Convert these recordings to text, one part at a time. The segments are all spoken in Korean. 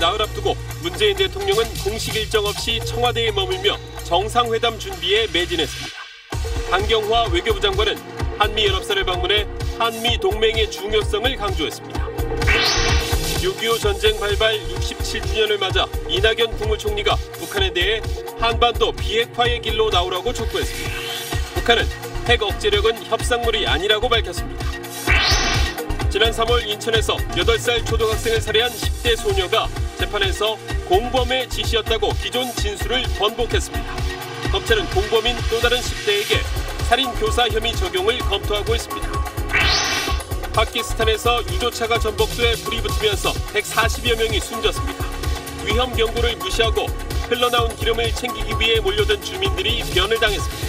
나흘 앞두고 문재인 대통령은 공식 일정 없이 청와대에 머물며 정상회담 준비에 매진했습니다. 강경화 외교부 장관은 한미연합사를 방문해 한미 동맹의 중요성을 강조했습니다. 6.25 전쟁 발발 67주년을 맞아 이낙연 국무총리가 북한에 대해 한반도 비핵화의 길로 나오라고 촉구했습니다. 북한은 핵 억제력은 협상물이 아니라고 밝혔습니다. 지난 3월 인천에서 8살 초등학생을 살해한 10대 소녀가 재판에서 공범의 지시였다고 기존 진술을 번복했습니다. 검찰은 공범인 또 다른 10대에게 살인 교사 혐의 적용을 검토하고 있습니다. 파키스탄에서 유조차가 전복돼 불이 붙으면서 140여 명이 숨졌습니다. 위험 경고를 무시하고 흘러나온 기름을 챙기기 위해 몰려든 주민들이 변을 당했습니다.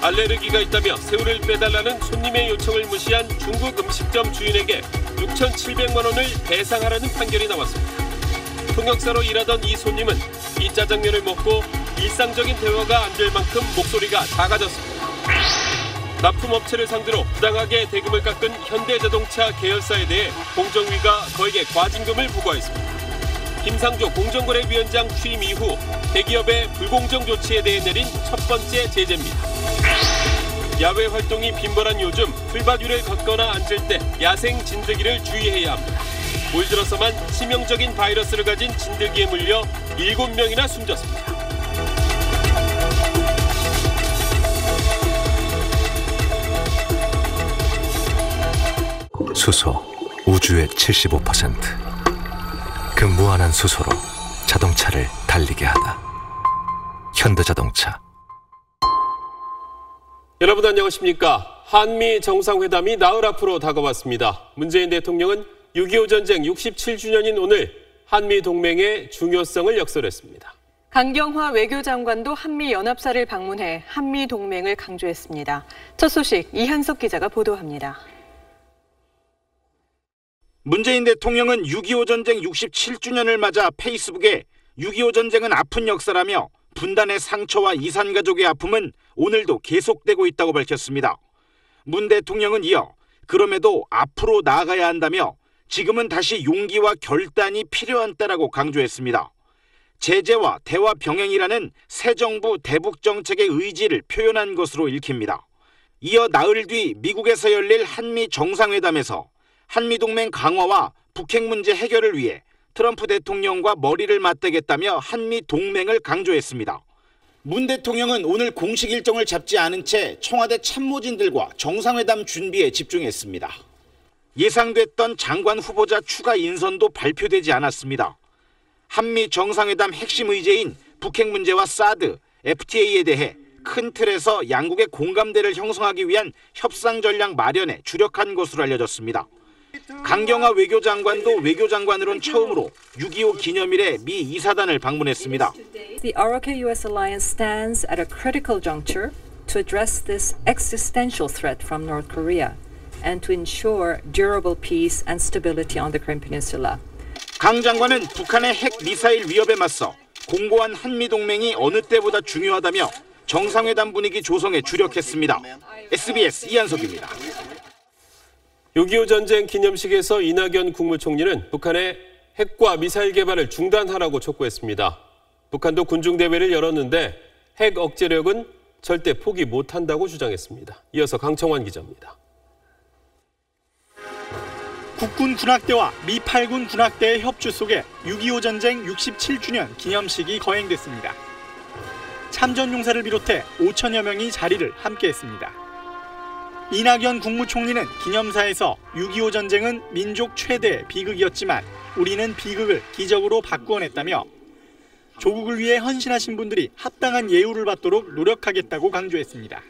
알레르기가 있다며 새우를 빼달라는 손님의 요청을 무시한 중국 음식점 주인에게 6,700만 원을 배상하라는 판결이 나왔습니다. 통역사로 일하던 이 손님은 이 짜장면을 먹고 일상적인 대화가 안 될 만큼 목소리가 작아졌습니다. 납품업체를 상대로 부당하게 대금을 깎은 현대자동차 계열사에 대해 공정위가 거액의 과징금을 부과했습니다. 김상조 공정거래위원장 취임 이후 대기업의 불공정 조치에 대해 내린 첫 번째 제재입니다. 야외 활동이 빈번한 요즘 풀밭 위를 걷거나 앉을 때 야생 진드기를 주의해야 합니다. 올 들어서만 치명적인 바이러스를 가진 진드기에 물려 7명이나 숨졌습니다. 수소, 우주의 75%. 그 무한한 수소로 자동차를 달리게 하다. 현대자동차. 여러분 안녕하십니까? 한미 정상회담이 나흘 앞으로 다가왔습니다. 문재인 대통령은 6.25 전쟁 67주년인 오늘 한미 동맹의 중요성을 역설했습니다. 강경화 외교장관도 한미연합사를 방문해 한미 동맹을 강조했습니다. 첫 소식 이한석 기자가 보도합니다. 문재인 대통령은 6.25 전쟁 67주년을 맞아 페이스북에 6.25 전쟁은 아픈 역사라며 분단의 상처와 이산가족의 아픔은 오늘도 계속되고 있다고 밝혔습니다. 문 대통령은 이어 그럼에도 앞으로 나아가야 한다며 지금은 다시 용기와 결단이 필요한 때라고 강조했습니다. 제재와 대화 병행이라는 새 정부 대북 정책의 의지를 표현한 것으로 읽힙니다. 이어 나흘 뒤 미국에서 열릴 한미 정상회담에서 한미동맹 강화와 북핵 문제 해결을 위해 트럼프 대통령과 머리를 맞대겠다며 한미동맹을 강조했습니다. 문 대통령은 오늘 공식 일정을 잡지 않은 채 청와대 참모진들과 정상회담 준비에 집중했습니다. 예상됐던 장관 후보자 추가 인선도 발표되지 않았습니다. 한미 정상회담 핵심 의제인 북핵 문제와 사드, FTA에 대해 큰 틀에서 양국의 공감대를 형성하기 위한 협상 전략 마련에 주력한 것으로 알려졌습니다. 강경화 외교장관도 외교장관으로는 처음으로 6.25 기념일에 미 이사단을 방문했습니다. The ROK-US alliance stands at a critical juncture to address this existential threat from North Korea and to ensure durable peace and stability on the Korean Peninsula. 강 장관은 북한의 핵 미사일 위협에 맞서 공고한 한미 동맹이 어느 때보다 중요하다며 정상회담 분위기 조성에 주력했습니다. SBS 이한석입니다. 6.25 전쟁 기념식에서 이낙연 국무총리는 북한의 핵과 미사일 개발을 중단하라고 촉구했습니다. 북한도 군중대회를 열었는데 핵 억제력은 절대 포기 못한다고 주장했습니다. 이어서 강청환 기자입니다. 국군 군악대와 미 8군 군악대의 협조 속에 6.25 전쟁 67주년 기념식이 거행됐습니다. 참전용사를 비롯해 5천여 명이 자리를 함께했습니다. 이낙연 국무총리는 기념사에서 6.25 전쟁은 민족 최대 비극이었지만 우리는 비극을 기적으로 바꾸어냈다며 조국을 위해 헌신하신 분들이 합당한 예우를 받도록 노력하겠다고 강조했습니다.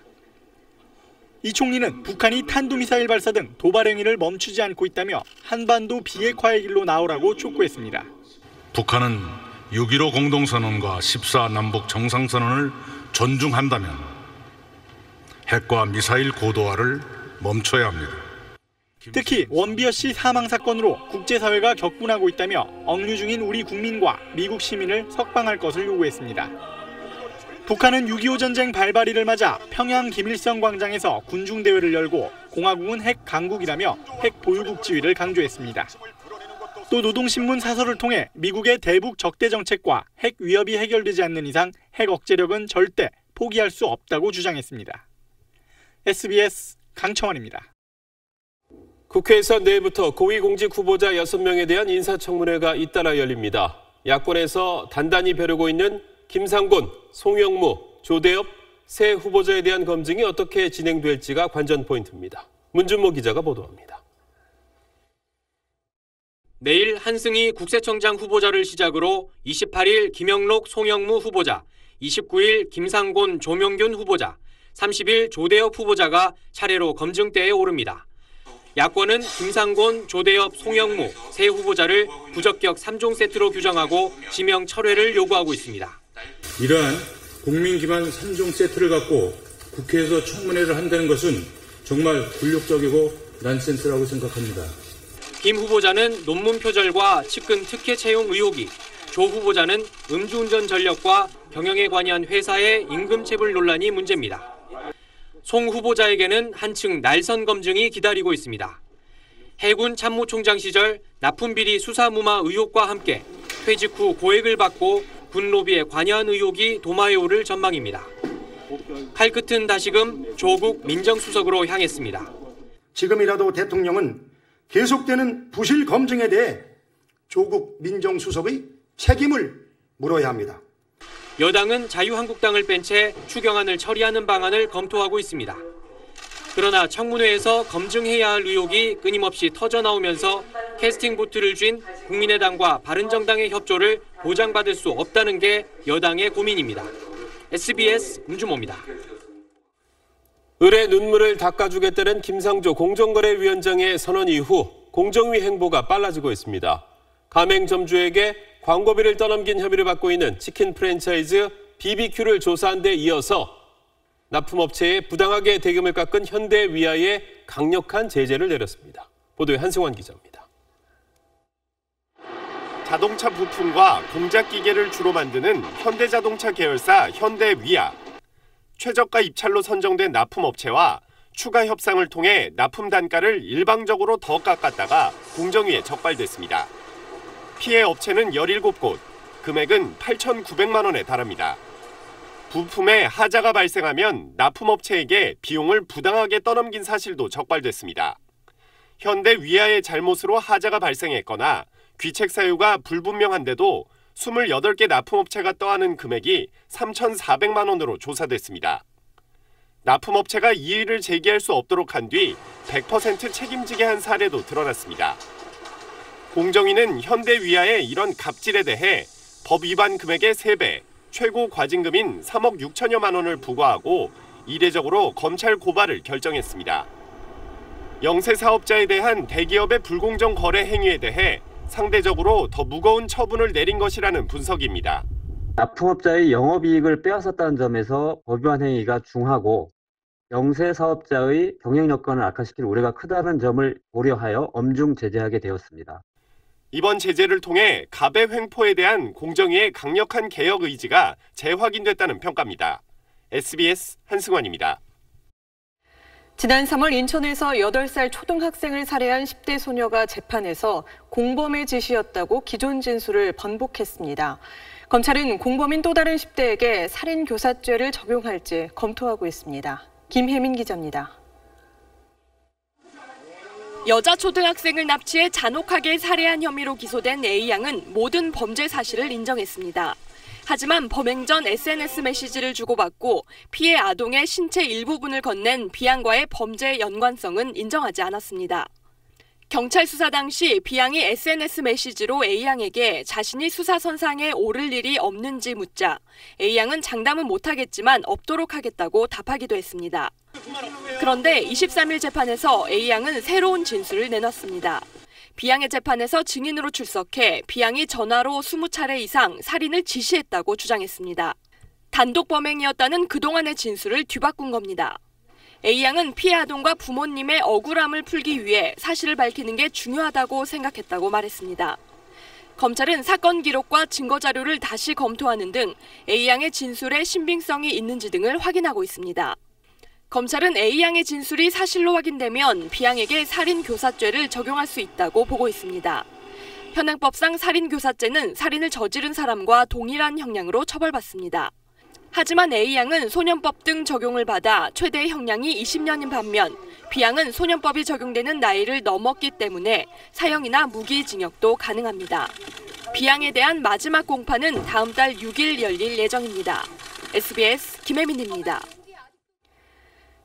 이 총리는 북한이 탄도미사일 발사 등 도발 행위를 멈추지 않고 있다며 한반도 비핵화의 길로 나오라고 촉구했습니다. 북한은 6.15 공동선언과 14 남북 정상선언을 존중한다면 핵과 미사일 고도화를 멈춰야 합니다. 특히 원비어 씨 사망 사건으로 국제사회가 격분하고 있다며 억류 중인 우리 국민과 미국 시민을 석방할 것을 요구했습니다. 북한은 6.25 전쟁 발발일을 맞아 평양 김일성 광장에서 군중대회를 열고 공화국은 핵 강국이라며 핵 보유국 지위를 강조했습니다. 또 노동신문 사설을 통해 미국의 대북 적대 정책과 핵 위협이 해결되지 않는 이상 핵 억제력은 절대 포기할 수 없다고 주장했습니다. SBS 강청원입니다. 국회에서 내일부터 고위공직 후보자 6명에 대한 인사청문회가 잇따라 열립니다. 야권에서 단단히 벼르고 있는 김상곤, 송영무, 조대엽 새 후보자에 대한 검증이 어떻게 진행될지가 관전 포인트입니다. 문준모 기자가 보도합니다. 내일 한승희 국세청장 후보자를 시작으로 28일 김영록, 송영무 후보자, 29일 김상곤, 조명균 후보자, 30일 조대엽 후보자가 차례로 검증대에 오릅니다. 야권은 김상곤, 조대엽, 송영무 세 후보자를 부적격 3종 세트로 규정하고 지명 철회를 요구하고 있습니다. 이러한 국민 기반 3종 세트를 갖고 국회에서 청문회를 한다는 것은 정말 굴욕적이고 난센스라고 생각합니다. 김 후보자는 논문 표절과 측근 특혜 채용 의혹이, 조 후보자는 음주운전 전력과 경영에 관여한 회사의 임금 체불 논란이 문제입니다. 송 후보자에게는 한층 날선 검증이 기다리고 있습니다. 해군 참모총장 시절 납품비리 수사무마 의혹과 함께 퇴직 후 고액을 받고 군 로비에 관여한 의혹이 도마에 오를 전망입니다. 칼끝은 다시금 조국 민정수석으로 향했습니다. 지금이라도 대통령은 계속되는 부실 검증에 대해 조국 민정수석의 책임을 물어야 합니다. 여당은 자유한국당을 뺀 채 추경안을 처리하는 방안을 검토하고 있습니다. 그러나 청문회에서 검증해야 할 의혹이 끊임없이 터져나오면서 캐스팅 보트를 쥔 국민의당과 바른정당의 협조를 보장받을 수 없다는 게 여당의 고민입니다. SBS 문준모입니다. 을의 눈물을 닦아주겠다는 김상조 공정거래위원장의 선언 이후 공정위 행보가 빨라지고 있습니다. 가맹점주에게 광고비를 떠넘긴 혐의를 받고 있는 치킨 프랜차이즈 BBQ를 조사한 데 이어서 납품업체에 부당하게 대금을 깎은 현대위아에 강력한 제재를 내렸습니다. 보도에 한승환 기자입니다. 자동차 부품과 공작 기계를 주로 만드는 현대자동차 계열사 현대위아. 최저가 입찰로 선정된 납품업체와 추가 협상을 통해 납품 단가를 일방적으로 더 깎았다가 공정위에 적발됐습니다. 피해 업체는 17곳, 금액은 8,900만 원에 달합니다. 부품에 하자가 발생하면 납품업체에게 비용을 부당하게 떠넘긴 사실도 적발됐습니다. 현대위아의 잘못으로 하자가 발생했거나 귀책 사유가 불분명한데도 28개 납품업체가 떠안은 금액이 3,400만 원으로 조사됐습니다. 납품업체가 이의를 제기할 수 없도록 한 뒤 100% 책임지게 한 사례도 드러났습니다. 공정위는 현대위아의 이런 갑질에 대해 법 위반 금액의 3배, 최고 과징금인 3억 6천여만 원을 부과하고 이례적으로 검찰 고발을 결정했습니다. 영세 사업자에 대한 대기업의 불공정 거래 행위에 대해 상대적으로 더 무거운 처분을 내린 것이라는 분석입니다. 납품업자의 영업이익을 빼앗았다는 점에서 법 위반 행위가 중하고 영세 사업자의 경영 여건을 악화시킬 우려가 크다는 점을 고려하여 엄중 제재하게 되었습니다. 이번 제재를 통해 갑의 횡포에 대한 공정위의 강력한 개혁 의지가 재확인됐다는 평가입니다. SBS 한승환입니다. 지난 3월 인천에서 8살 초등학생을 살해한 10대 소녀가 재판에서 공범의 지시였다고 기존 진술을 번복했습니다. 검찰은 공범인 또 다른 10대에게 살인교사죄를 적용할지 검토하고 있습니다. 김혜민 기자입니다. 여자 초등학생을 납치해 잔혹하게 살해한 혐의로 기소된 A양은 모든 범죄 사실을 인정했습니다. 하지만 범행 전 SNS 메시지를 주고받고 피해 아동의 신체 일부분을 건넨 B양과의 범죄 연관성은 인정하지 않았습니다. 경찰 수사 당시 B양이 SNS 메시지로 A양에게 자신이 수사선상에 오를 일이 없는지 묻자 A양은 장담은 못하겠지만 없도록 하겠다고 답하기도 했습니다. 그런데 23일 재판에서 A양은 새로운 진술을 내놨습니다. B양의 재판에서 증인으로 출석해 B양이 전화로 20차례 이상 살인을 지시했다고 주장했습니다. 단독 범행이었다는 그동안의 진술을 뒤바꾼 겁니다. A양은 피해 아동과 부모님의 억울함을 풀기 위해 사실을 밝히는 게 중요하다고 생각했다고 말했습니다. 검찰은 사건 기록과 증거 자료를 다시 검토하는 등 A양의 진술에 신빙성이 있는지 등을 확인하고 있습니다. 검찰은 A양의 진술이 사실로 확인되면 B양에게 살인교사죄를 적용할 수 있다고 보고 있습니다. 현행법상 살인교사죄는 살인을 저지른 사람과 동일한 형량으로 처벌받습니다. 하지만 A양은 소년법 등 적용을 받아 최대 형량이 20년인 반면 B양은 소년법이 적용되는 나이를 넘었기 때문에 사형이나 무기징역도 가능합니다. B양에 대한 마지막 공판은 다음 달 6일 열릴 예정입니다. SBS 김혜민입니다.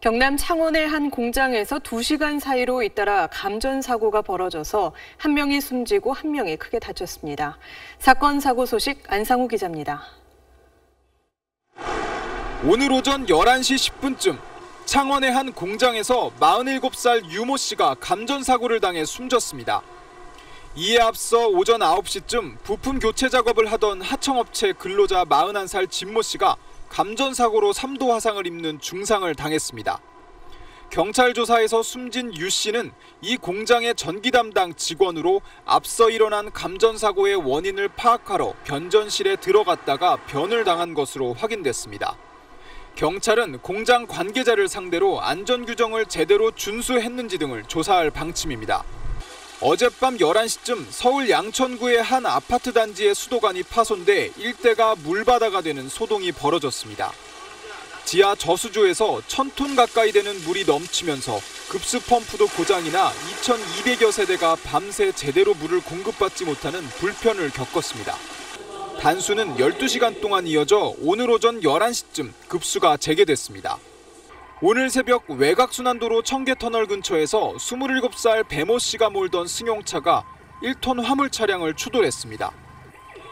경남 창원의 한 공장에서 2시간 사이로 잇따라 감전 사고가 벌어져서 한 명이 숨지고 한 명이 크게 다쳤습니다. 사건 사고 소식 안상우 기자입니다. 오늘 오전 11시 10분쯤 창원의 한 공장에서 47살 유모 씨가 감전 사고를 당해 숨졌습니다. 이에 앞서 오전 9시쯤 부품 교체 작업을 하던 하청업체 근로자 41살 진모 씨가 감전 사고로 3도 화상을 입는 중상을 당했습니다. 경찰 조사에서 숨진 유 씨는 이 공장의 전기 담당 직원으로 앞서 일어난 감전 사고의 원인을 파악하러 변전실에 들어갔다가 변을 당한 것으로 확인됐습니다. 경찰은 공장 관계자를 상대로 안전 규정을 제대로 준수했는지 등을 조사할 방침입니다. 어젯밤 11시쯤 서울 양천구의 한 아파트 단지의 수도관이 파손돼 일대가 물바다가 되는 소동이 벌어졌습니다. 지하 저수조에서 1000톤 가까이 되는 물이 넘치면서 급수 펌프도 고장이나 2200여 세대가 밤새 제대로 물을 공급받지 못하는 불편을 겪었습니다. 단수는 12시간 동안 이어져 오늘 오전 11시쯤 급수가 재개됐습니다. 오늘 새벽 외곽순환도로 청계터널 근처에서 27살 배모 씨가 몰던 승용차가 1톤 화물 차량을 추돌했습니다.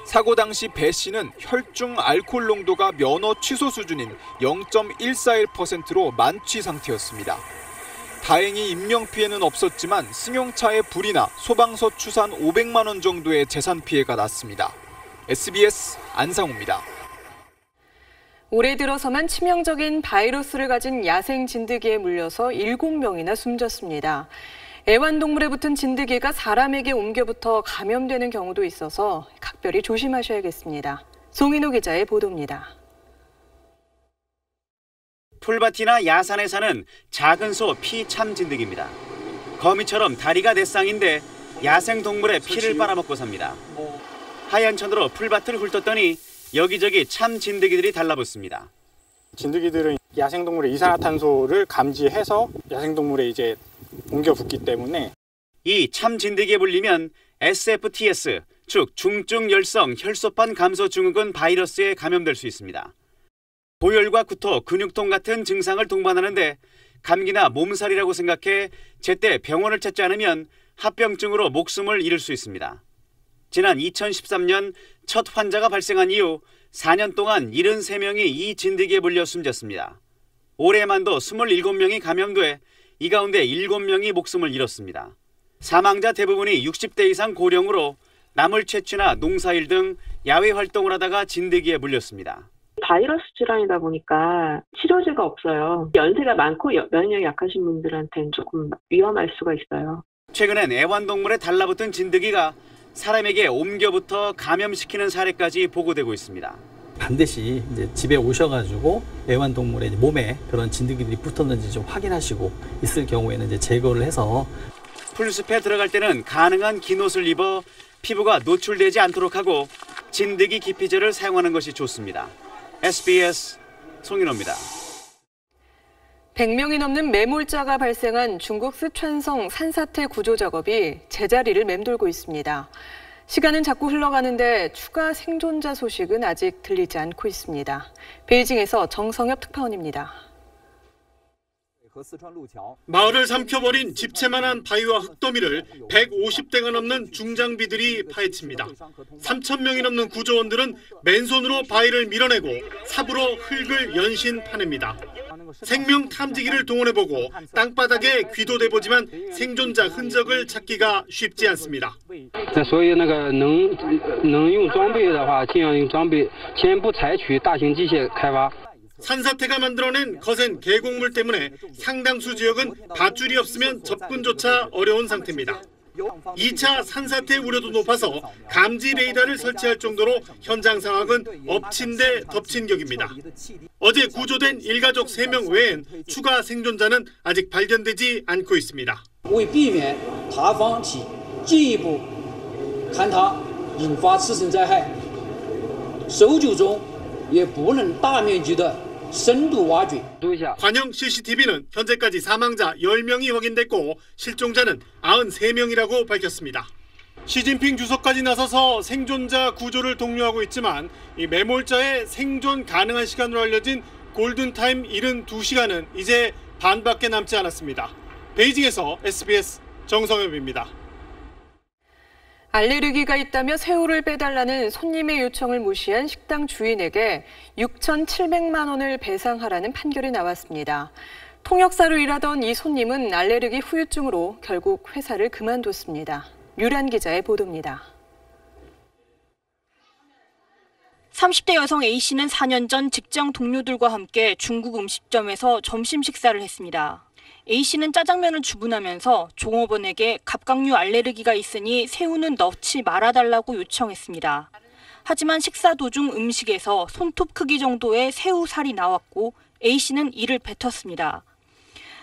사고 당시 배 씨는 혈중 알코올 농도가 면허 취소 수준인 0.141%로 만취 상태였습니다. 다행히 인명피해는 없었지만 승용차에 불이나 소방서 추산 500만 원 정도의 재산 피해가 났습니다. SBS 안상우입니다. 올해 들어서만 치명적인 바이러스를 가진 야생 진드기에 물려서 7명이나 숨졌습니다. 애완동물에 붙은 진드기가 사람에게 옮겨붙어 감염되는 경우도 있어서 각별히 조심하셔야겠습니다. 송인호 기자의 보도입니다. 풀밭이나 야산에 사는 작은 소 피참 진드기입니다. 거미처럼 다리가 4쌍인데 야생동물의 피를 빨아먹고 삽니다. 하얀 천으로 풀밭을 훑었더니 여기저기 참 진드기들이 달라붙습니다. 진드기들은 야생동물의 이산화탄소를 감지해서 야생동물에 이제 옮겨 붙기 때문에 이 참 진드기에 물리면 SFTS, 즉 중증열성 혈소판 감소 증후군 바이러스에 감염될 수 있습니다. 고열과 구토, 근육통 같은 증상을 동반하는데 감기나 몸살이라고 생각해 제때 병원을 찾지 않으면 합병증으로 목숨을 잃을 수 있습니다. 지난 2013년 첫 환자가 발생한 이후 4년 동안 73명이 이 진드기에 물려 숨졌습니다. 올해만도 27명이 감염돼 이 가운데 7명이 목숨을 잃었습니다. 사망자 대부분이 60대 이상 고령으로 나물 채취나 농사일 등 야외 활동을 하다가 진드기에 물렸습니다. 바이러스 질환이다 보니까 치료제가 없어요. 연세가 많고 면역력이 약하신 분들한테는 조금 위험할 수가 있어요. 최근엔 애완동물에 달라붙은 진드기가 사람에게 옮겨붙어 감염시키는 사례까지 보고되고 있습니다. 반드시 이제 집에 오셔가지고 애완동물의 몸에 그런 진드기들이 붙었는지 좀 확인하시고 있을 경우에는 이제 제거를 해서 풀숲에 들어갈 때는 가능한 긴 옷을 입어 피부가 노출되지 않도록 하고 진드기 기피제를 사용하는 것이 좋습니다. SBS 송인호입니다. 100명이 넘는 매몰자가 발생한 중국 쓰촨성 산사태 구조 작업이 제자리를 맴돌고 있습니다. 시간은 자꾸 흘러가는데 추가 생존자 소식은 아직 들리지 않고 있습니다. 베이징에서 정성엽 특파원입니다. 마을을 삼켜버린 집채만한 바위와 흙더미를 150대가 넘는 중장비들이 파헤칩니다. 3,000명이 넘는 구조원들은 맨손으로 바위를 밀어내고 삽으로 흙을 연신 파냅니다. 생명 탐지기를 동원해보고 땅바닥에 귀도 대보지만 생존자 흔적을 찾기가 쉽지 않습니다. 산사태가 만들어낸 거센 계곡물 때문에 상당수 지역은 밧줄이 없으면 접근조차 어려운 상태입니다. 2차 산사태 우려도 높아서 감지 레이더를 설치할 정도로 현장 상황은 엎친 데 덮친 격입니다. 어제 구조된 일가족 3명 외엔 추가 생존자는 아직 발견되지 않고 있습니다. 看它引发次生灾害，搜救中也不能大面积的深度挖掘。 관영 CCTV는 현재까지 사망자 10명이 확인됐고 실종자는 93명이라고 밝혔습니다. 시진핑 주석까지 나서서 생존자 구조를 독려하고 있지만 이 매몰자의 생존 가능한 시간으로 알려진 골든타임 72시간은 이제 반밖에 남지 않았습니다. 베이징에서 SBS 정성엽입니다. 알레르기가 있다며 새우를 빼달라는 손님의 요청을 무시한 식당 주인에게 6,700만 원을 배상하라는 판결이 나왔습니다. 통역사로 일하던 이 손님은 알레르기 후유증으로 결국 회사를 그만뒀습니다. 류란 기자의 보도입니다. 30대 여성 A씨는 4년 전 직장 동료들과 함께 중국 음식점에서 점심 식사를 했습니다. A씨는 짜장면을 주문하면서 종업원에게 갑각류 알레르기가 있으니 새우는 넣지 말아달라고 요청했습니다. 하지만 식사 도중 음식에서 손톱 크기 정도의 새우살이 나왔고 A씨는 이를 뱉었습니다.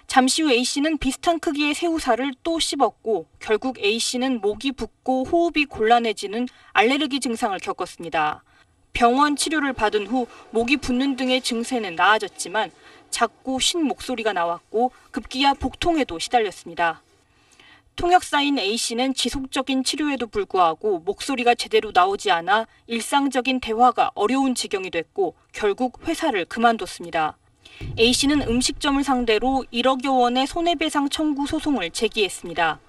잠시 후 A씨는 비슷한 크기의 새우살을 또 씹었고 결국 A씨는 목이 붓고 호흡이 곤란해지는 알레르기 증상을 겪었습니다. 병원 치료를 받은 후 목이 붓는 등의 증세는 나아졌지만 작고 쉰 목소리가 나왔고 급기야 복통에도 시달렸습니다. 통역사인 A씨는 지속적인 치료에도 불구하고 목소리가 제대로 나오지 않아 일상적인 대화가 어려운 지경이 됐고 결국 회사를 그만뒀습니다. A씨는 음식점을 상대로 1억여 원의 손해배상 청구 소송을 제기했습니다.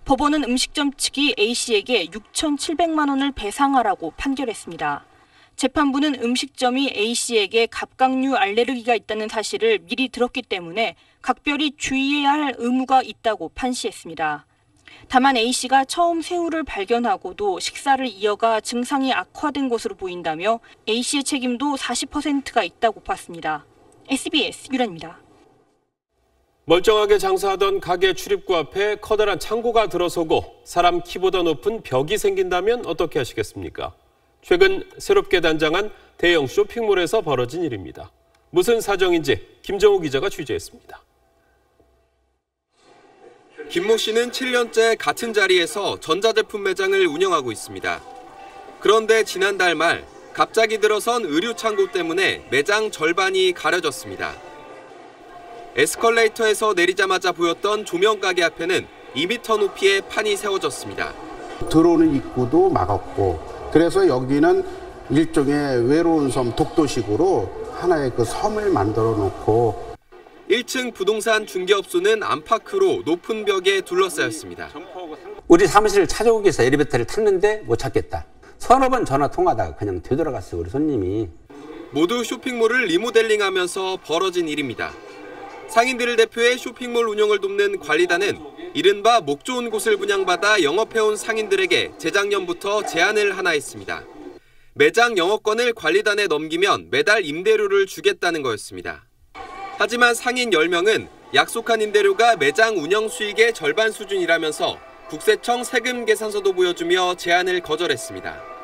법원은 음식점 측이 A씨에게 6,700만 원을 배상하라고 판결했습니다. 재판부는 음식점이 A씨에게 갑각류 알레르기가 있다는 사실을 미리 들었기 때문에 각별히 주의해야 할 의무가 있다고 판시했습니다. 다만 A씨가 처음 새우를 발견하고도 식사를 이어가 증상이 악화된 것으로 보인다며 A씨의 책임도 40%가 있다고 봤습니다. SBS 유란입니다. 멀쩡하게 장사하던 가게 출입구 앞에 커다란 창고가 들어서고 사람 키보다 높은 벽이 생긴다면 어떻게 하시겠습니까? 최근 새롭게 단장한 대형 쇼핑몰에서 벌어진 일입니다. 무슨 사정인지 김정우 기자가 취재했습니다. 김모 씨는 7년째 같은 자리에서 전자제품 매장을 운영하고 있습니다. 그런데 지난달 말 갑자기 들어선 의류 창고 때문에 매장 절반이 가려졌습니다. 에스컬레이터에서 내리자마자 보였던 조명 가게 앞에는 2m 높이의 판이 세워졌습니다. 들어오는 입구도 막았고 그래서 여기는 일종의 외로운 섬 독도식으로 하나의 그 섬을 만들어 놓고 1층 부동산 중개업소는 안팎으로 높은 벽에 둘러싸였습니다. 우리 사무실을 찾아오기 위해서 엘리베이터를 탔는데 못 찾겠다. 서너 번 전화 통하다가 그냥 되돌아갔어요, 우리 손님이. 모두 쇼핑몰을 리모델링하면서 벌어진 일입니다. 상인들을 대표해 쇼핑몰 운영을 돕는 관리단은 이른바 목 좋은 곳을 분양받아 영업해온 상인들에게 재작년부터 제안을 하나 했습니다. 매장 영업권을 관리단에 넘기면 매달 임대료를 주겠다는 거였습니다. 하지만 상인 10명은 약속한 임대료가 매장 운영 수익의 절반 수준이라면서 국세청 세금 계산서도 보여주며 제안을 거절했습니다.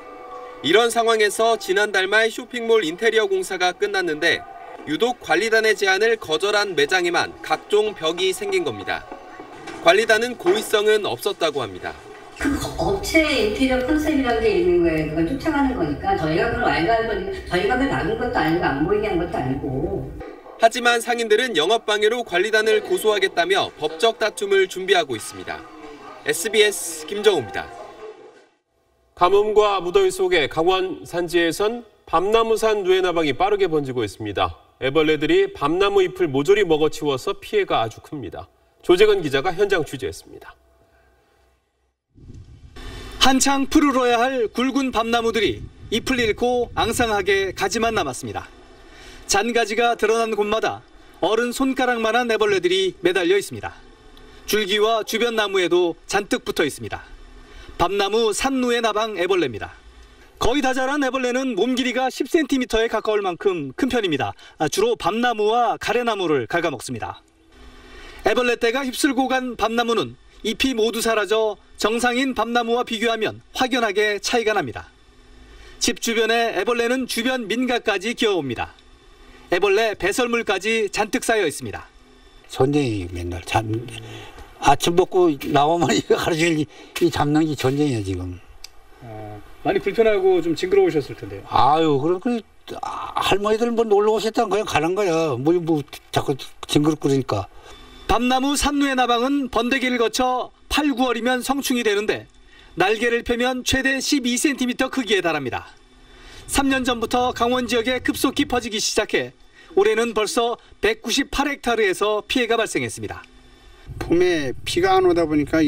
이런 상황에서 지난달 말 쇼핑몰 인테리어 공사가 끝났는데 유독 관리단의 제안을 거절한 매장에만 각종 벽이 생긴 겁니다. 관리단은 고의성은 없었다고 합니다. 그 업체의 인테리어 컨셉이라는 게 있는 거예요. 그걸 쫓아가는 거니까 저희가 그걸 알고 저희가 그걸 막은 것도 아니고 안 보이게 한 것도 아니고. 하지만 상인들은 영업방해로 관리단을 고소하겠다며 법적 다툼을 준비하고 있습니다. SBS 김정우입니다. 가뭄과 무더위 속에 강원 산지에선 밤나무산 누에나방이 빠르게 번지고 있습니다. 애벌레들이 밤나무 잎을 모조리 먹어치워서 피해가 아주 큽니다. 조재근 기자가 현장 취재했습니다. 한창 푸르러야 할 굵은 밤나무들이 잎을 잃고 앙상하게 가지만 남았습니다. 잔가지가 드러난 곳마다 어른 손가락만한 애벌레들이 매달려 있습니다. 줄기와 주변 나무에도 잔뜩 붙어 있습니다. 밤나무 산누에나방 애벌레입니다. 거의 다 자란 애벌레는 몸 길이가 10cm에 가까울 만큼 큰 편입니다. 주로 밤나무와 가래나무를 갉아먹습니다. 애벌레 떼가 휩쓸고 간 밤나무는 잎이 모두 사라져 정상인 밤나무와 비교하면 확연하게 차이가 납니다. 집 주변에 애벌레는 주변 민가까지 기어옵니다. 애벌레 배설물까지 잔뜩 쌓여 있습니다. 전쟁이 맨날 아침 먹고 나오면 이거 하루 종일 이 잡는 게 전쟁이야 지금. 많이 불편하고 좀 징그러우셨을 텐데요. 아유, 그럼 할머니들 뭐 놀러 오셨다면 그냥 가는 거야. 뭐 자꾸 징그럽고 그러니까. 밤나무 산누의 나방은 번데기를 거쳐 8, 9월이면 성충이 되는데 날개를 펴면 최대 12cm 크기에 달합니다. 3년 전부터 강원 지역에 급속히 퍼지기 시작해 올해는 벌써 198헥타르에서 피해가 발생했습니다. 봄에 비가 안 오다 보니까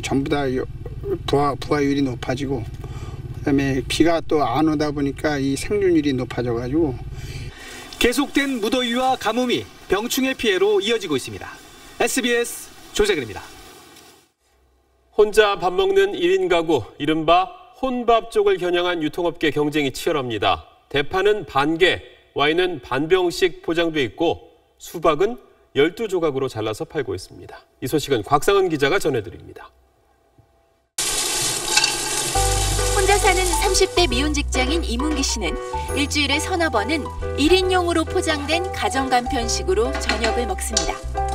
전부 다 부화율이 높아지고 그다음에 비가 또 안 오다 보니까 이 생존율이 높아져가지고 계속된 무더위와 가뭄이 병충해 피해로 이어지고 있습니다. SBS 조재근입니다. 혼자 밥 먹는 1인 가구, 이른바 혼밥 쪽을 겨냥한 유통업계 경쟁이 치열합니다. 대파는 반개, 와인은 반병씩 포장돼 있고 수박은 12조각으로 잘라서 팔고 있습니다. 이 소식은 곽상은 기자가 전해드립니다. 혼자 사는 30대 미혼 직장인 이문기 씨는 일주일에 서너 번은 1인용으로 포장된 가정간편식으로 저녁을 먹습니다.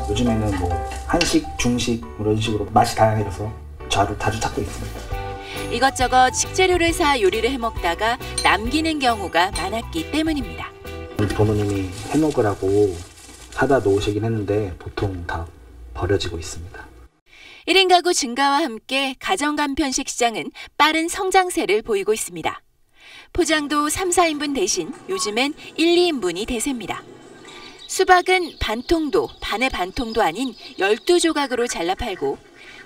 요즘에는 뭐 한식, 중식 이런 식으로 맛이 다양해져서 자주 찾고 있습니다. 이것저것 식재료를 사 요리를 해먹다가 남기는 경우가 많았기 때문입니다. 부모님이 해먹으라고 사다 놓으시긴 했는데 보통 다 버려지고 있습니다. 1인 가구 증가와 함께 가정간편식 시장은 빠른 성장세를 보이고 있습니다. 포장도 3, 4인분 대신 요즘엔 1, 2인분이 대세입니다. 수박은 반통도 반의 반통도 아닌 12조각으로 잘라 팔고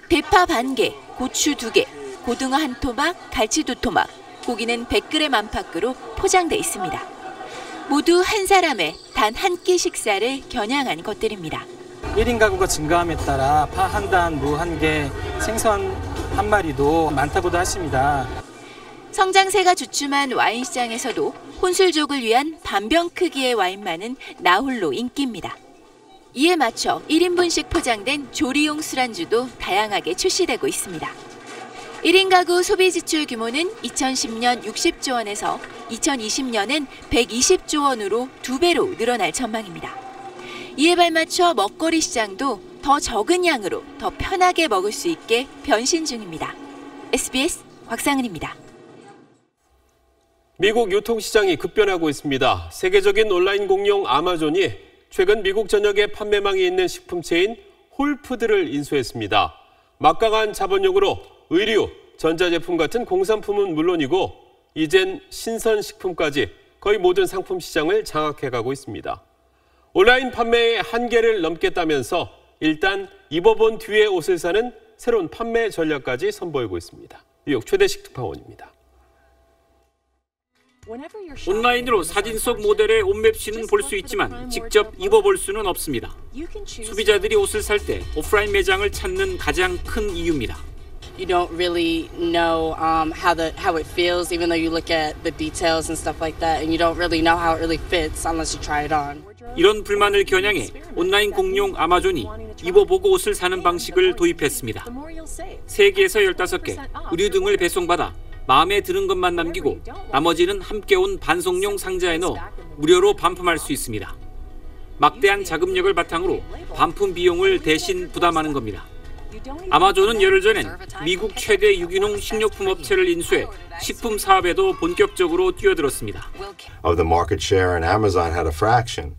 대파 반개, 고추 2개, 고등어 1토막, 갈치 2토막, 고기는 100g 안팎으로 포장돼 있습니다. 모두 한 사람의 단 한 끼 식사를 겨냥한 것들입니다. 1인 가구가 증가함에 따라 파 한 단, 무 한 개, 생선 한 마리도 많다고도 하십니다. 성장세가 주춤한 와인 시장에서도 혼술족을 위한 반병 크기의 와인만은 나홀로 인기입니다. 이에 맞춰 1인분씩 포장된 조리용 술안주도 다양하게 출시되고 있습니다. 1인 가구 소비 지출 규모는 2010년 60조 원에서 2020년엔 120조 원으로 2배로 늘어날 전망입니다. 이에 발맞춰 먹거리 시장도 더 적은 양으로 더 편하게 먹을 수 있게 변신 중입니다. SBS 곽상은입니다. 미국 유통시장이 급변하고 있습니다. 세계적인 온라인 공룡 아마존이 최근 미국 전역에 판매망이 있는 식품체인 홀푸드를 인수했습니다. 막강한 자본력으로 의류, 전자제품 같은 공산품은 물론이고 이젠 신선식품까지 거의 모든 상품 시장을 장악해가고 있습니다. 온라인 판매의 한계를 넘겠다면서 일단 입어본 뒤에 옷을 사는 새로운 판매 전략까지 선보이고 있습니다. 뉴욕 최대식 특파원입니다. 온라인으로 사진 속 모델의 옷맵시는 볼 수 있지만 직접 입어볼 수는 없습니다. 소비자들이 옷을 살 때 오프라인 매장을 찾는 가장 큰 이유입니다. You don't really know how it feels, even though you look at the details and stuff like that, and you don't really know how it really fits unless you try it on. 이런 불만을 겨냥해 온라인 공룡 아마존이 입어보고 옷을 사는 방식을 도입했습니다. 세계에서 15개, 의류 등을 배송받아 마음에 드는 것만 남기고 나머지는 함께 온 반송용 상자에 넣어 무료로 반품할 수 있습니다. 막대한 자금력을 바탕으로 반품 비용을 대신 부담하는 겁니다. 아마존은 열흘 전엔 미국 최대 유기농 식료품 업체를 인수해 식품 사업에도 본격적으로 뛰어들었습니다. Of the market share and Amazon had a fraction.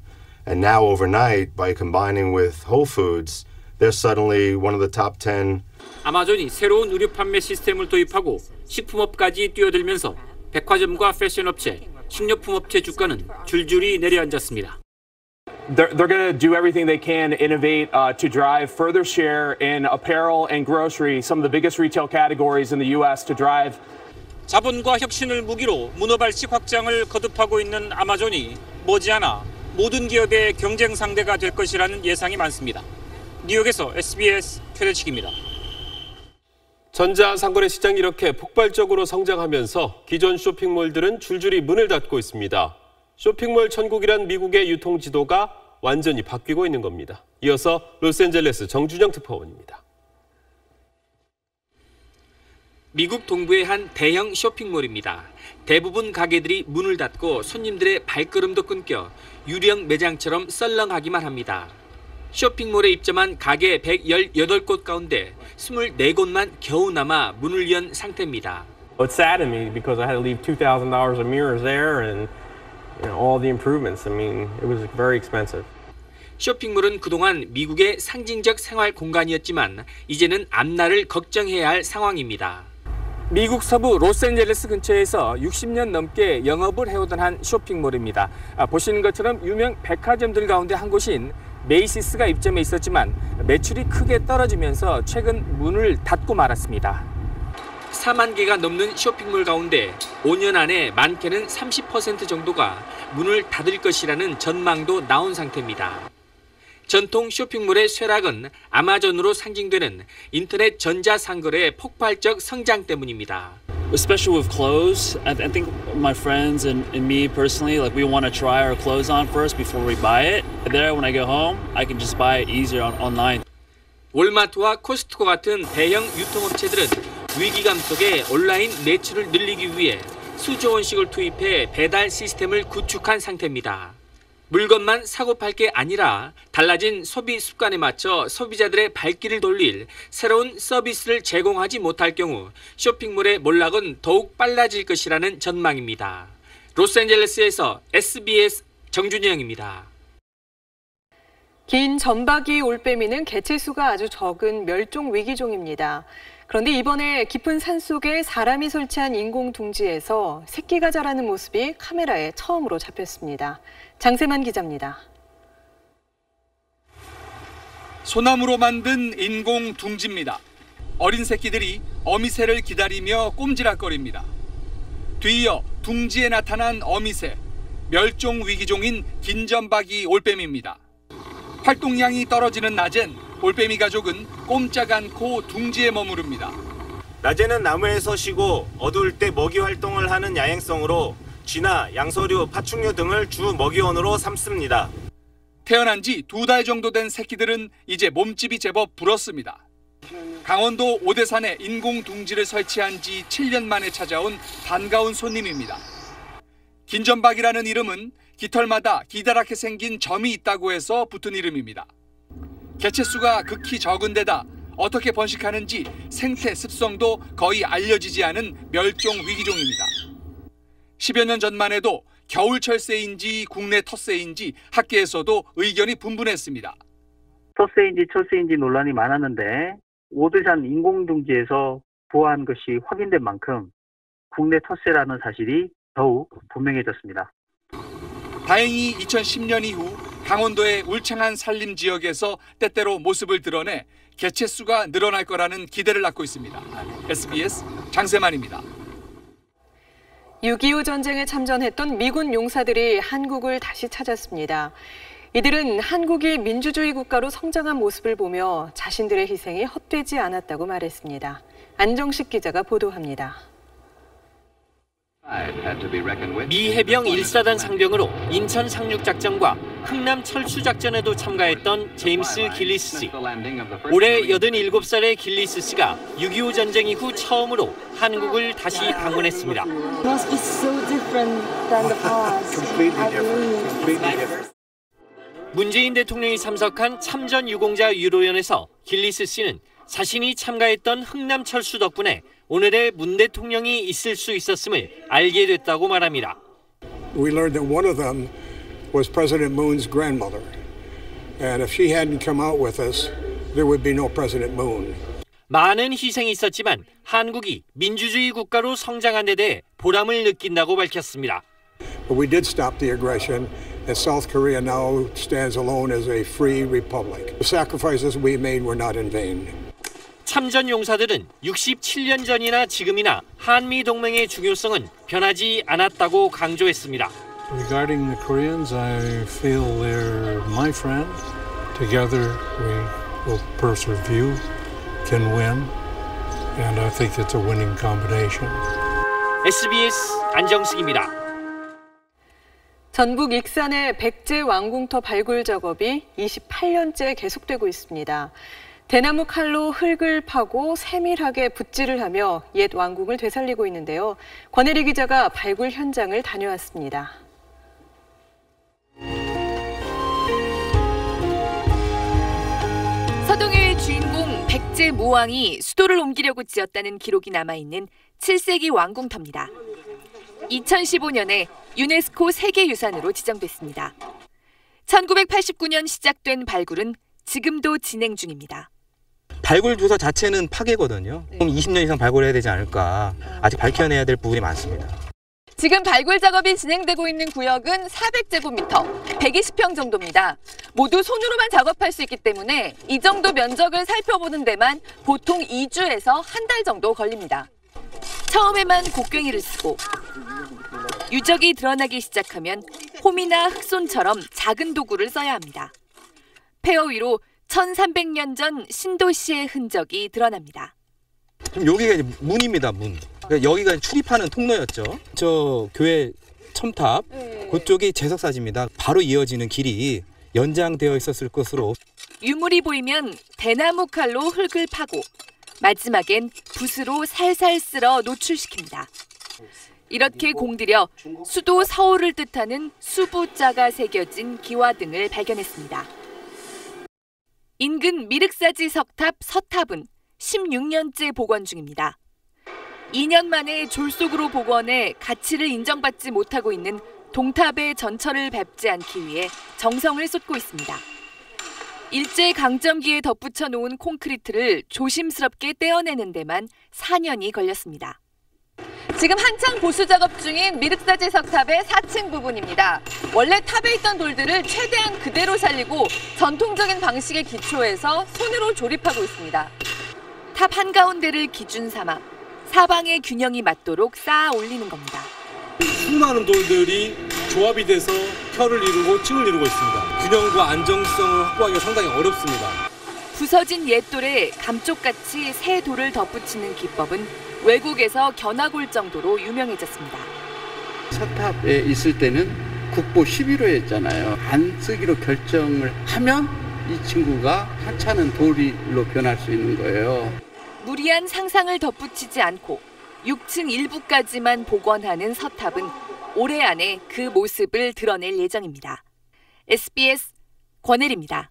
And now overnight by combining with Whole Foods, they're suddenly one of the top 10. 아마존이 새로운 의류 판매 시스템을 도입하고 식품업까지 뛰어들면서 백화점과 패션 업체, 식료품 업체 주가는 줄줄이 내려앉았습니다. They're going to do everything they can to innovate to drive further share in apparel and grocery, some of the biggest retail categories in the U.S. to drive. 자본과 혁신을 무기로 문어발식 확장을 거듭하고 있는 아마존이 머지않아 모든 기업의 경쟁 상대가 될 것이라는 예상이 많습니다. 뉴욕에서 SBS 최대식입니다. 전자상거래 시장이 이렇게 폭발적으로 성장하면서 기존 쇼핑몰들은 줄줄이 문을 닫고 있습니다. 쇼핑몰 천국이란 미국의 유통 지도가 완전히 바뀌고 있는 겁니다. 이어서 로스앤젤레스 정준영 특파원입니다. 미국 동부의 한 대형 쇼핑몰입니다. 대부분 가게들이 문을 닫고 손님들의 발걸음도 끊겨 유령 매장처럼 썰렁하기만 합니다. 쇼핑몰에 입점한 가게 118곳 가운데 24곳만 겨우 남아 문을 연 상태입니다. It saddened me because I had to leave $2,000 of mirrors there and all the improvements. I mean, it was very expensive. 쇼핑몰은 그동안 미국의 상징적 생활 공간이었지만 이제는 앞날을 걱정해야 할 상황입니다. 미국 서부 로스앤젤레스 근처에서 60년 넘게 영업을 해오던 한 쇼핑몰입니다. 보시는 것처럼 유명 백화점들 가운데 한 곳인 메이시스가 입점해 있었지만 매출이 크게 떨어지면서 최근 문을 닫고 말았습니다. 4만 개가 넘는 쇼핑몰 가운데 5년 안에 많게는 30% 정도가 문을 닫을 것이라는 전망도 나온 상태입니다. 전통 쇼핑몰의 쇠락은 아마존으로 상징되는 인터넷 전자상거래의 폭발적 성장 때문입니다. Especially with clothes, I think my friends and me personally, like we want to try our clothes on first before we buy it. And then when I go home, I can just buy it easier online. 월마트와 코스트코 같은 대형 유통업체들은 위기감 속에 온라인 매출을 늘리기 위해 수조 원씩을 투입해 배달 시스템을 구축한 상태입니다. 물건만 사고 팔 게 아니라 달라진 소비 습관에 맞춰 소비자들의 발길을 돌릴 새로운 서비스를 제공하지 못할 경우 쇼핑몰의 몰락은 더욱 빨라질 것이라는 전망입니다. 로스앤젤레스에서 SBS 정준영입니다. 긴 점박이 올빼미는 개체수가 아주 적은 멸종 위기종입니다. 그런데 이번에 깊은 산속에 사람이 설치한 인공 둥지에서 새끼가 자라는 모습이 카메라에 처음으로 잡혔습니다. 장세만 기자입니다. 소나무로 만든 인공 둥지입니다. 어린 새끼들이 어미새를 기다리며 꼼지락거립니다. 뒤이어 둥지에 나타난 어미새, 멸종 위기종인 긴점박이 올빼미입니다. 활동량이 떨어지는 낮엔 올빼미 가족은 꼼짝 않고 둥지에 머무릅니다. 낮에는 나무에서 쉬고 어두울 때 먹이 활동을 하는 야행성으로 쥐나 양서류, 파충류 등을 주 먹이원으로 삼습니다. 태어난 지 2달 정도 된 새끼들은 이제 몸집이 제법 불었습니다. 강원도 오대산에 인공 둥지를 설치한 지 7년 만에 찾아온 반가운 손님입니다. 긴점박이라는 이름은 깃털마다 기다랗게 생긴 점이 있다고 해서 붙은 이름입니다. 개체수가 극히 적은 데다 어떻게 번식하는지 생태 습성도 거의 알려지지 않은 멸종 위기종입니다. 10여 년 전만 해도 겨울철새인지 국내 텃새인지 학계에서도 의견이 분분했습니다. 텃새인지 철새인지 논란이 많았는데 오대산 인공둥지에서 부화한 것이 확인된 만큼 국내 텃새라는 사실이 더욱 분명해졌습니다. 다행히 2010년 이후 강원도의 울창한 산림 지역에서 때때로 모습을 드러내 개체수가 늘어날 거라는 기대를 낳고 있습니다. SBS 장세만입니다. 6.25 전쟁에 참전했던 미군 용사들이 한국을 다시 찾았습니다. 이들은 한국이 민주주의 국가로 성장한 모습을 보며 자신들의 희생이 헛되지 않았다고 말했습니다. 안정식 기자가 보도합니다. 미 해병 1사단 상병으로 인천 상륙작전과 흥남 철수작전에도 참가했던 제임스 길리스 씨. 올해 87살의 길리스 씨가 6.25 전쟁 이후 처음으로 한국을 다시 방문했습니다. 문재인 대통령이 참석한 참전 유공자 유로연에서 길리스 씨는 자신이 참가했던 흥남 철수 덕분에 오늘의 문 대통령이 있을 수 있었음을 알게 됐다고 말합니다. We learned that one of them was President Moon's grandmother. And if she hadn't come out with us, there would be no President Moon. 많은 희생이 있었지만 한국이 민주주의 국가로 성장한 데 대해 보람을 느낀다고 밝혔습니다. But we did stop the aggression, and South Korea now stands alone as a free republic. The sacrifices we made were not in vain. 참전 용사들은 67년 전이나 지금이나 한미 동맹의 중요성은 변하지 않았다고 강조했습니다. Regarding the Koreans, I feel they're my friend. Together we will persevere, can win, and I think it's a winning combination. SBS 안정식입니다. 전북 익산의 백제 왕궁터 발굴 작업이 28년째 계속되고 있습니다. 대나무 칼로 흙을 파고 세밀하게 붓질을 하며 옛 왕궁을 되살리고 있는데요. 권혜리 기자가 발굴 현장을 다녀왔습니다. 서동의 주인공 백제 모왕이 수도를 옮기려고 지었다는 기록이 남아있는 17세기 왕궁터입니다. 2015년에 유네스코 세계유산으로 지정됐습니다. 1989년 시작된 발굴은 지금도 진행 중입니다. 발굴 조사 자체는 파괴거든요. 그럼 20년 이상 발굴해야 되지 않을까. 아직 밝혀내야 될 부분이 많습니다. 지금 발굴 작업이 진행되고 있는 구역은 400제곱미터, 120평 정도입니다. 모두 손으로만 작업할 수 있기 때문에 이 정도 면적을 살펴보는 데만 보통 2주에서 한 달 정도 걸립니다. 처음에만 곡괭이를 쓰고 유적이 드러나기 시작하면 홈이나 흑손처럼 작은 도구를 써야 합니다. 폐허 위로 1300년 전 신도시의 흔적이 드러납니다. 지금 여기가 이제 문입니다, 문. 그러니까 여기가 출입하는 통로였죠. 저 교회 첨탑, 그쪽이 제석사지입니다. 바로 이어지는 길이 연장되어 있었을 것으로. 유물이 보이면 대나무 칼로 흙을 파고 마지막엔 붓으로 살살 쓸어 노출시킵니다. 이렇게 공들여 수도 서울을 뜻하는 수부자가 새겨진 기와 등을 발견했습니다. 인근 미륵사지 석탑 서탑은 16년째 복원 중입니다. 2년 만에 졸속으로 복원해 가치를 인정받지 못하고 있는 동탑의 전철을 밟지 않기 위해 정성을 쏟고 있습니다. 일제강점기에 덧붙여 놓은 콘크리트를 조심스럽게 떼어내는 데만 4년이 걸렸습니다. 지금 한창 보수 작업 중인 미륵사지 석탑의 4층 부분입니다. 원래 탑에 있던 돌들을 최대한 그대로 살리고 전통적인 방식에 기초해서 손으로 조립하고 있습니다. 탑 한가운데를 기준 삼아 사방의 균형이 맞도록 쌓아 올리는 겁니다. 수많은 돌들이 조합이 돼서 혀를 이루고 층을 이루고 있습니다. 균형과 안정성을 확보하기가 상당히 어렵습니다. 부서진 옛돌에 감쪽같이 새 돌을 덧붙이는 기법은 외국에서 견학올 정도로 유명해졌습니다. 서탑에 있을 때는 국보 11호였잖아요. 안 쓰기로 결정을 하면 이 친구가 하찮은 돌로 변할 수 있는 거예요. 무리한 상상을 덧붙이지 않고 6층 일부까지만 복원하는 서탑은 올해 안에 그 모습을 드러낼 예정입니다. SBS 권혜리입니다.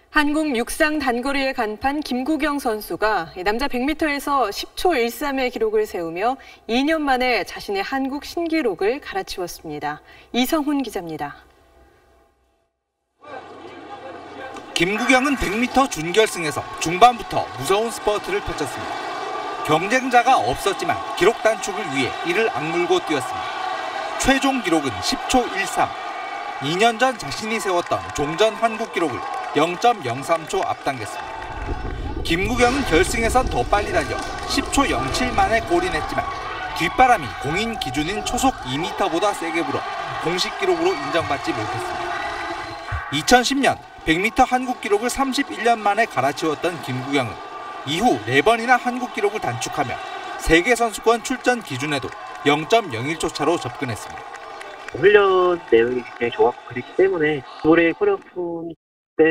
한국 육상 단거리의 간판 김구경 선수가 남자 100m에서 10초 13의 기록을 세우며 2년 만에 자신의 한국 신기록을 갈아치웠습니다. 이성훈 기자입니다. 김구경은 100m 준결승에서 중반부터 무서운 스퍼트를 펼쳤습니다. 경쟁자가 없었지만 기록 단축을 위해 이를 악물고 뛰었습니다. 최종 기록은 10초 13. 2년 전 자신이 세웠던 종전 한국 기록을 0.03초 앞당겼습니다. 김구경은 결승에선 더 빨리 달려 10초 07 만에 골이 냈지만 뒷바람이 공인 기준인 초속 2m보다 세게 불어 공식 기록으로 인정받지 못했습니다. 2010년 100m 한국 기록을 31년 만에 갈아치웠던 김구경은 이후 4번이나 한국 기록을 단축하며 세계선수권 출전 기준에도 0.01초 차로 접근했습니다. 훈련 내용이 굉장히 좋았고 그렇기 때문에 올해 코리아오픈 때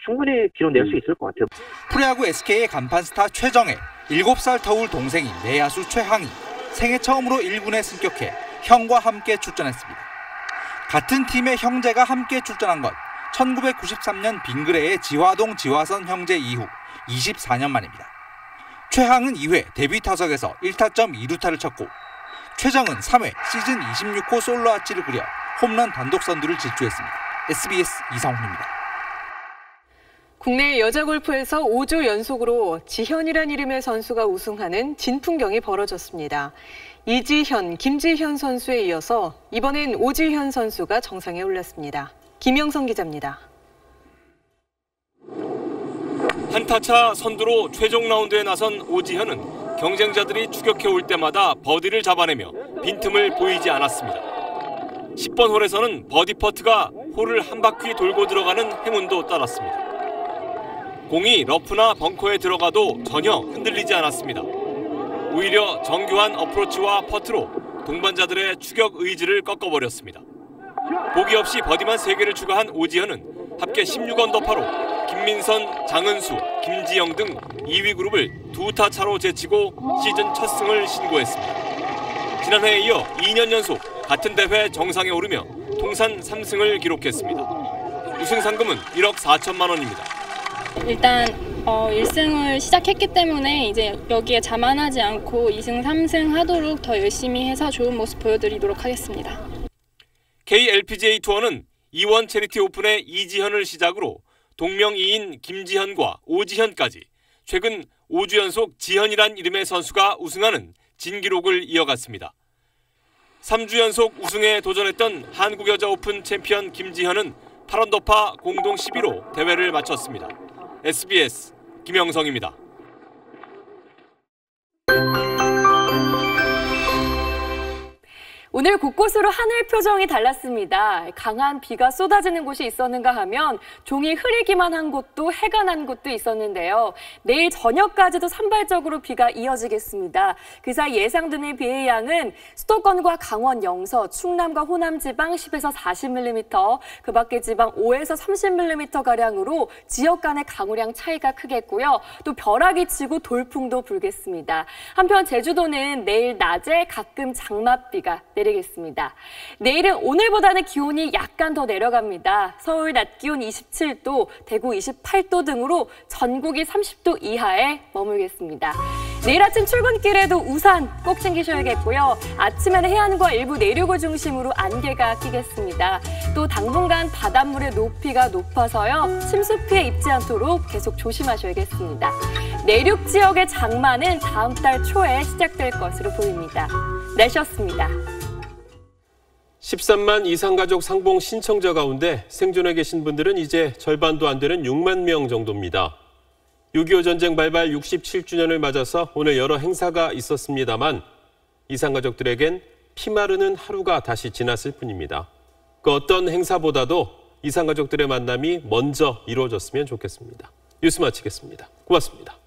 충분히 기록 낼 수 있을 것 같아요. 프로야구 SK의 간판 스타 최정혜, 7살 터울 동생인 내야수 최항이 생애 처음으로 1군에 승격해 형과 함께 출전했습니다. 같은 팀의 형제가 함께 출전한 건 1993년 빙그레의 지화동 지화선 형제 이후 24년 만입니다. 최항은 2회 데뷔 타석에서 1타점 2루타를 쳤고 최정은 3회 시즌 26호 솔로 아치를 그려 홈런 단독 선두를 질주했습니다. SBS 이성훈입니다. 국내 여자 골프에서 5주 연속으로 지현이란 이름의 선수가 우승하는 진풍경이 벌어졌습니다. 이지현, 김지현 선수에 이어서 이번엔 오지현 선수가 정상에 올랐습니다. 김영성 기자입니다. 한타차 선두로 최종 라운드에 나선 오지현은 경쟁자들이 추격해 올 때마다 버디를 잡아내며 빈틈을 보이지 않았습니다. 10번 홀에서는 버디 퍼트가 홀을 한 바퀴 돌고 들어가는 행운도 따랐습니다. 공이 러프나 벙커에 들어가도 전혀 흔들리지 않았습니다. 오히려 정교한 어프로치와 퍼트로 동반자들의 추격 의지를 꺾어버렸습니다. 보기 없이 버디만 3개를 추가한 오지현은 합계 16언더파로 김민선, 장은수, 김지영 등 2위 그룹을 2타 차로 제치고 시즌 첫 승을 신고했습니다. 지난해에 이어 2년 연속 같은 대회 정상에 오르며 통산 3승을 기록했습니다. 우승 상금은 1억 4천만 원입니다. 일단 1승을 시작했기 때문에 이제 여기에 자만하지 않고 2승, 3승 하도록 더 열심히 해서 좋은 모습 보여드리도록 하겠습니다. KLPGA 투어는 이원 체리티 오픈의 이지현을 시작으로 동명이인 김지현과 오지현까지 최근 5주 연속 지현이란 이름의 선수가 우승하는 진기록을 이어갔습니다. 3주 연속 우승에 도전했던 한국여자오픈 챔피언 김지현은 8언더파 공동 10위로 대회를 마쳤습니다. SBS 김영성입니다. 오늘 곳곳으로 하늘 표정이 달랐습니다. 강한 비가 쏟아지는 곳이 있었는가 하면 종이 흐리기만 한 곳도 해가 난 곳도 있었는데요. 내일 저녁까지도 산발적으로 비가 이어지겠습니다. 그 사이 예상되는 비의 양은 수도권과 강원 영서, 충남과 호남 지방 10에서 40mm, 그 밖의 지방 5에서 30mm가량으로 지역 간의 강우량 차이가 크겠고요. 또 벼락이 치고 돌풍도 불겠습니다. 한편 제주도는 내일 낮에 가끔 장맛비가 내리겠습니다. 내일은 오늘보다는 기온이 약간 더 내려갑니다. 서울 낮 기온 27도, 대구 28도 등으로 전국이 30도 이하에 머물겠습니다. 내일 아침 출근길에도 우산 꼭 챙기셔야겠고요. 아침에는 해안과 일부 내륙을 중심으로 안개가 끼겠습니다. 또 당분간 바닷물의 높이가 높아서요. 침수 피해 입지 않도록 계속 조심하셔야겠습니다. 내륙 지역의 장마는 다음 달 초에 시작될 것으로 보입니다. 날씨였습니다. 13만 이상가족 상봉 신청자 가운데 생존해 계신 분들은 이제 절반도 안 되는 6만 명 정도입니다. 6.25 전쟁 발발 67주년을 맞아서 오늘 여러 행사가 있었습니다만 이상가족들에겐 피마르는 하루가 다시 지났을 뿐입니다. 그 어떤 행사보다도 이상가족들의 만남이 먼저 이루어졌으면 좋겠습니다. 뉴스 마치겠습니다. 고맙습니다.